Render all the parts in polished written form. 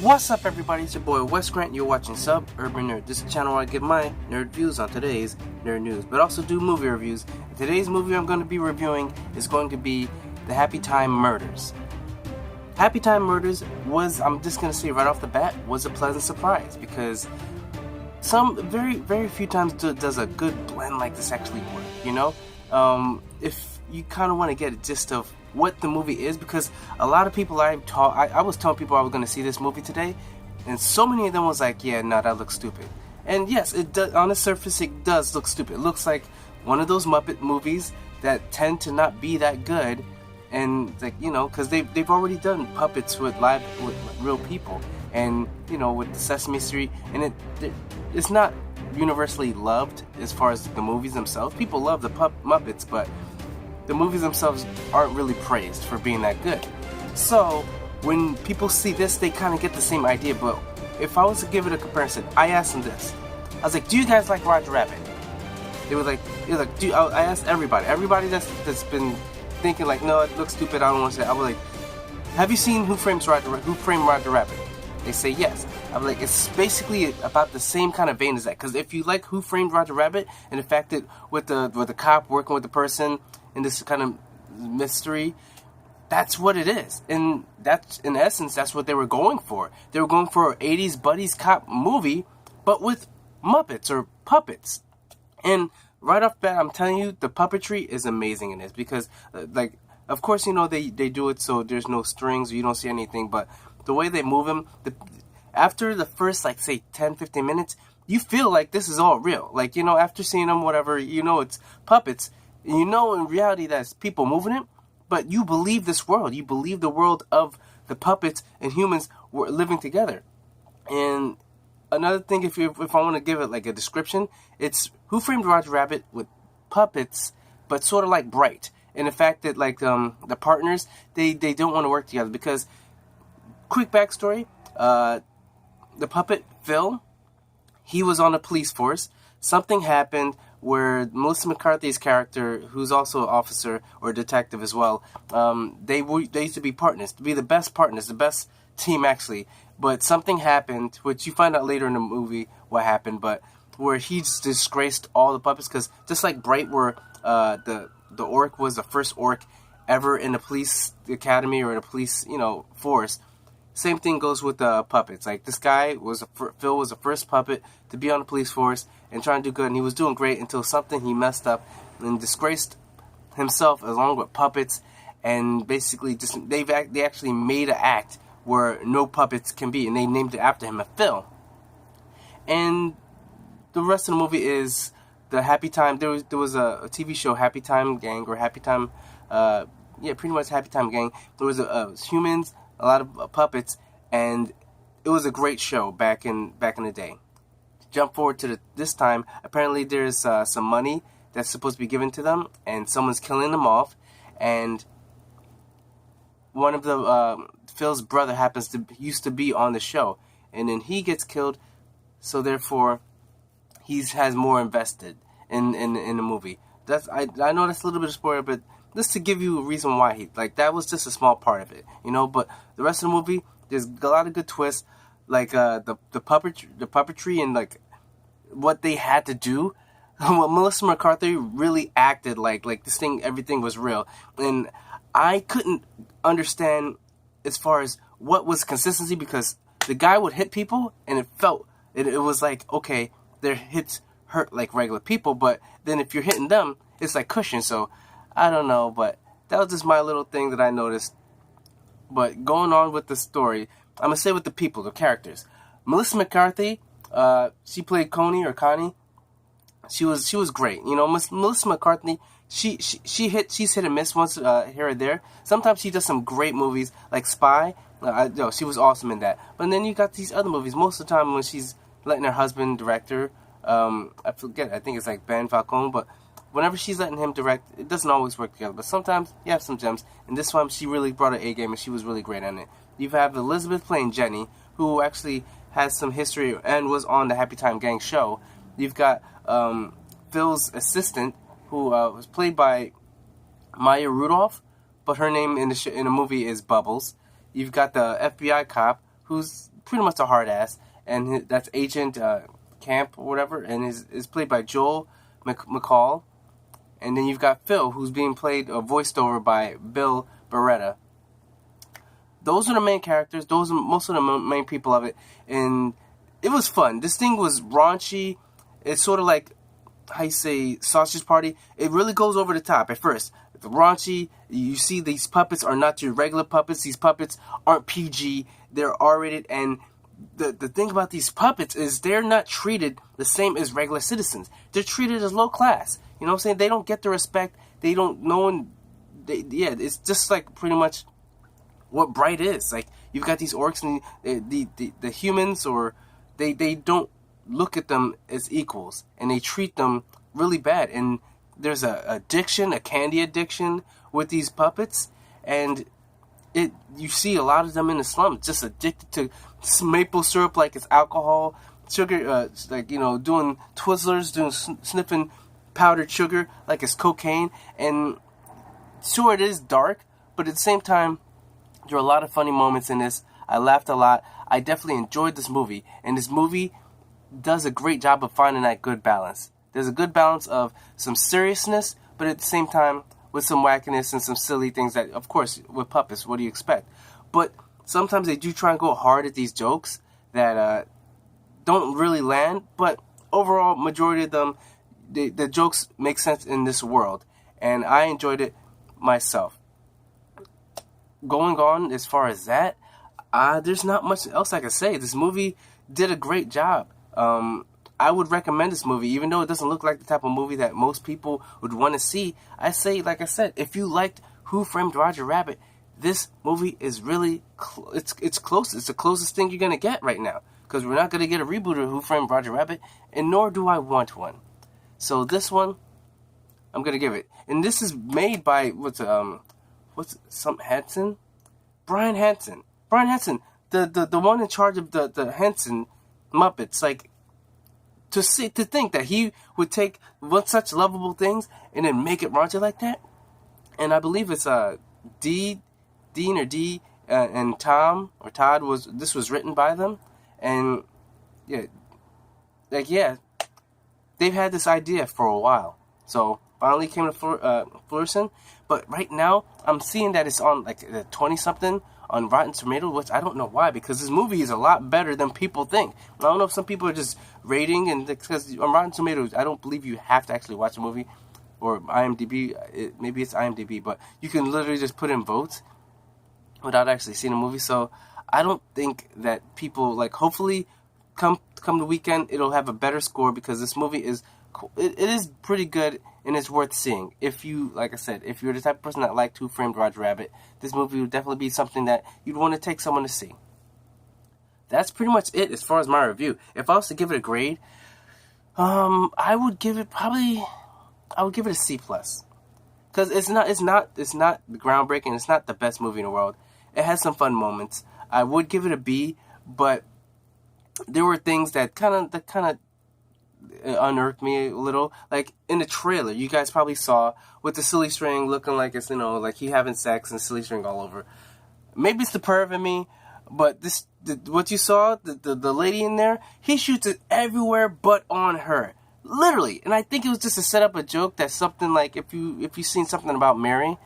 What's up, everybody? It's your boy Wes Grant. You're watching Suburban Nerd. This is the channel where I give my nerd views on today's nerd news, but also do movie reviews. And today's movie I'm going to be reviewing is going to be the Happytime Murders. Happytime Murders was, I'm just going to say right off the bat, was a pleasant surprise because some very few times does a good blend like this actually work. You know, if you kind of want to get a gist of what the movie is, because a lot of people I was telling people I was going to see this movie today, and so many of them was like, yeah, no, that looks stupid. And yes, it does, on the surface it does look stupid. It looks like one of those Muppet movies that tend to not be that good, and like, you know, because they've already done puppets with real people, and you know, with the Sesame Street, and it's not universally loved as far as the movies themselves. People love the Muppets, but the movies themselves aren't really praised for being that good. So when people see this, they kind of get the same idea. But if I was to give it a comparison, I asked them this. I was like, do you guys like Roger Rabbit? They were like, I asked everybody that's been thinking like, no, it looks stupid, I don't want to say it. I was like, have you seen Who Framed Roger Rabbit? They say yes. I'm like, it's basically about the same kind of vein as that. Because if you like Who Framed Roger Rabbit, and the fact that with the cop working with the person in this kind of mystery, that's what it is. And that's, in essence, that's what they were going for. They were going for an 80s buddies cop movie, but with Muppets or puppets. And right off the bat, I'm telling you, the puppetry is amazing in this. Because, like, of course, you know, they do it so there's no strings or you don't see anything. But the way they move them, after the first, like, say, 10, 15 minutes, you feel like this is all real. Like, you know, after seeing them, whatever, you know it's puppets. You know in reality that's people moving it, but you believe this world. You believe the world of the puppets and humans were living together. And another thing, if I want to give it like a description, it's Who Framed Roger Rabbit with puppets, but sort of like Bright. And the fact that like the partners, they don't want to work together because, quick backstory, the puppet Phil, he was on the police force. Something happened where Melissa McCarthy's character, who's also an officer or a detective as well, they used to be partners, to be the best partners, the best team actually. But something happened, which you find out later in the movie what happened, but where he just disgraced all the puppets, because just like Bright, where the orc was the first orc ever in the police academy or in a police, you know, force. Same thing goes with the puppets. Like, this guy Phil was the first puppet to be on the police force and trying to do good, and he was doing great until something he messed up and disgraced himself along with puppets, and basically just they actually made an act where no puppets can be, and they named it after him, Phil. And the rest of the movie is the Happytime. There was a TV show, Happytime Gang, or Happytime, pretty much Happytime Gang. There was humans, a lot of puppets, and it was a great show back in the day. Jump forward to this time. Apparently, there's some money that's supposed to be given to them, and someone's killing them off. And one of the Phil's brother used to be on the show, and then he gets killed. So therefore, he has more invested in the movie. I know that's a little bit of spoiler, but just to give you a reason why that was just a small part of it, you know. But the rest of the movie, there's a lot of good twists, like the puppetry and like what they had to do. Melissa McCarthy really acted like this thing, everything was real, and I couldn't understand as far as what was consistency, because the guy would hit people and it was like, okay, their hits hurt like regular people, but then if you're hitting them, it's like cushion. So I don't know, but that was just my little thing that I noticed. But going on with the story, I'm going to say with the people, the characters. Melissa McCarthy, she played Connie. She was great. You know, Melissa McCarthy, she's hit and miss once here or there. Sometimes she does some great movies, like Spy. She was awesome in that. But then you got these other movies. Most of the time when she's letting her husband direct her, I think it's like Ben Falcone, but whenever she's letting him direct, it doesn't always work together. But sometimes you have some gems. And this one, she really brought her A game, and she was really great in it. You have Elizabeth playing Jenny, who actually has some history and was on the Happytime Gang show. You've got Phil's assistant, who was played by Maya Rudolph, but her name in the movie is Bubbles. You've got the FBI cop, who's pretty much a hard ass, and that's Agent Camp or whatever, and is played by Joel McCall. And then you've got Phil, who's being played voiced over by Bill Beretta. Those are the main characters. Those are most of the main people of it, and it was fun. This thing was raunchy. It's sort of like, how you say, Sausage Party. It really goes over the top at first. It's raunchy. You see these puppets are not your regular puppets. These puppets aren't PG. They're R-rated. And the thing about these puppets is they're not treated the same as regular citizens. They're treated as low class. You know what I'm saying? They don't get the respect. They don't know. It's just like pretty much what Bright is. Like, you've got these orcs and the humans, or they don't look at them as equals, and they treat them really bad. And there's a candy addiction with these puppets, and you see a lot of them in the slums just addicted to maple syrup like it's alcohol, sugar, like, you know, doing Twizzlers, sniffing powdered sugar like it's cocaine. And sure, it is dark, but at the same time, there are a lot of funny moments in this. I laughed a lot. I definitely enjoyed this movie, and this movie does a great job of finding that good balance. There's a good balance of some seriousness, but at the same time with some wackiness and some silly things that, of course, with puppets, what do you expect? But sometimes they do try and go hard at these jokes that don't really land, but overall, majority of them, the jokes make sense in this world, and I enjoyed it myself. Going on as far as that, there's not much else I can say. This movie did a great job. I would recommend this movie, even though it doesn't look like the type of movie that most people would want to see. I say, like I said, if you liked Who Framed Roger Rabbit, this movie is really it's close. It's the closest thing you're gonna get right now, because we're not gonna get a reboot of Who Framed Roger Rabbit, and nor do I want one. So this one, I'm gonna give it. And this is made by Hanson? Brian Hanson. Brian Hanson, the one in charge of the Henson Muppets. Like, to think that he would take such lovable things and then make it raunchy like that. And I believe it's Dean or D and Tom or Todd this was written by them. And yeah, they've had this idea for a while. So finally came to fruition. But right now, I'm seeing that it's on like 20-something on Rotten Tomatoes, which I don't know why, because this movie is a lot better than people think. I don't know if some people are just rating, and because on Rotten Tomatoes, I don't believe you have to actually watch a movie, or IMDb, maybe it's IMDb, but you can literally just put in votes without actually seeing a movie. So I don't think that people, like, hopefully come the weekend, it'll have a better score, because this movie is it is pretty good, and it's worth seeing. If you, like I said, if you're the type of person that liked Who Framed Roger Rabbit, this movie would definitely be something that you'd want to take someone to see. That's pretty much it as far as my review. If I was to give it a grade, I would give it a C+. Because it's not groundbreaking. It's not the best movie in the world. It has some fun moments. I would give it a B, but there were things that kind of unearthed me a little. Like in the trailer, you guys probably saw with the silly string looking like it's, like he having sex and silly string all over. Maybe it's the perv in me, but what you saw, the lady in there, he shoots it everywhere but on her, literally. And I think it was just to set up a joke that something like if you've seen something about Mary,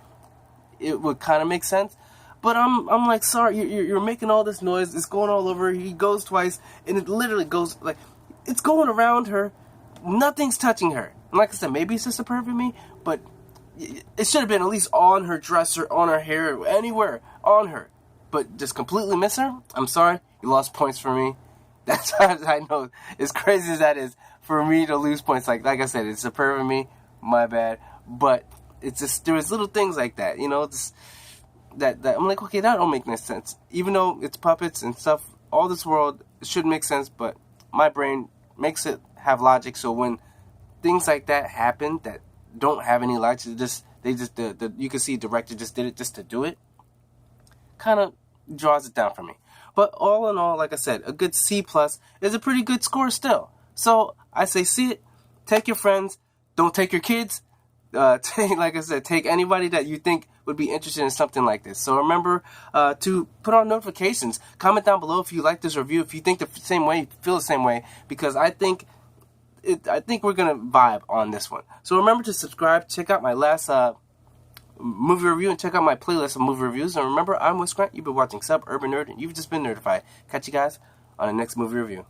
it would kind of make sense. But I'm like, sorry, you're making all this noise. It's going all over. He goes twice, and it literally goes like, it's going around her. Nothing's touching her. And like I said, maybe it's just a perv in me, but it should have been at least on her dress or on her hair, or anywhere on her. But just completely miss her? I'm sorry, you lost points for me. That's how I know, as crazy as that is, for me to lose points. Like I said, it's a perv in me. My bad. But it's just, there was little things like that, just, that I'm like, okay, that don't make no sense. Even though it's puppets and stuff, all this world should make sense, but my brain makes it have logic. So when things like that happen that don't have any logic, you can see director just did it just to do it, kind of draws it down for me. But all in all, like I said, a good C+ is a pretty good score still. So I say see it, take your friends, don't take your kids, like I said, take anybody that you think would be interested in something like this. So remember to put on notifications. Comment down below if you like this review, if you think the same way, feel the same way, because I think we're gonna vibe on this one. So remember to subscribe, check out my last movie review, and check out my playlist of movie reviews. And remember, I'm Wes Grant. You've been watching Sub Urban Nerd, and you've just been nerdified. Catch you guys on the next movie review.